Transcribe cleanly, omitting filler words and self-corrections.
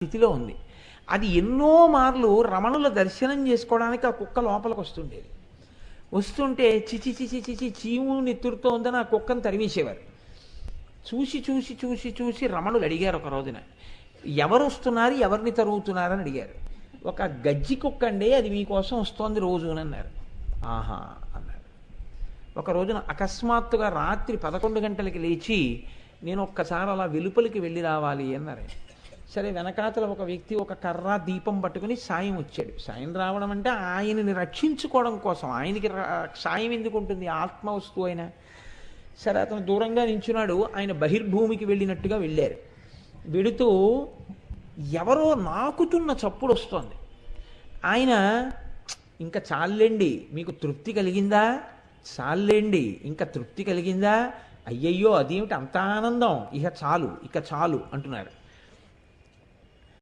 స్థితిలో ఉంది. అది ఎన్నో మార్లు రమణుల దర్శనం చేసుకోవడానికి ఆ కుక్క లోపలికి వస్తుండేది. వస్తుంటే చిచి చిచి చిచి చీము నెత్తురుతో ఉందని ఆ కుక్కను తరివేసేవారు. చూసి చూసి చూసి చూసి రమణులు అడిగారు ఒక రోజున, ఎవరు వస్తున్నారు, ఎవరిని తరుగుతున్నారని అడిగారు. ఒక గజ్జి కుక్క అండి, అది మీకోసం వస్తోంది రోజు అని అన్నారు. ఆహా అన్నారు. ఒక రోజున అకస్మాత్తుగా రాత్రి 11 గంటలకి లేచి, నేను ఒక్కసారి అలా వెలుపలికి వెళ్ళి రావాలి అన్నారు. సరే, వెనకాతల ఒక వ్యక్తి ఒక కర్ర దీపం పట్టుకుని సాయం వచ్చాడు. సాయం రావడం అంటే ఆయనని రక్షించుకోవడం కోసం. ఆయనకి సాయం ఎందుకు ఉంటుంది, ఆత్మ వస్తువు అయినా. సరే, అతను దూరంగా నించున్నాడు. ఆయన బహిర్భూమికి వెళ్ళినట్టుగా వెళ్ళారు. వెడుతూ ఎవరో నాకుతున్న చప్పుడు వస్తోంది. ఆయన, ఇంకా చాలండి, మీకు తృప్తి కలిగిందా, చాలండి, ఇంకా తృప్తి కలిగిందా, అయ్యయ్యో అదేమిటి అంత ఆనందం, ఇక చాలు ఇక చాలు అంటున్నారు.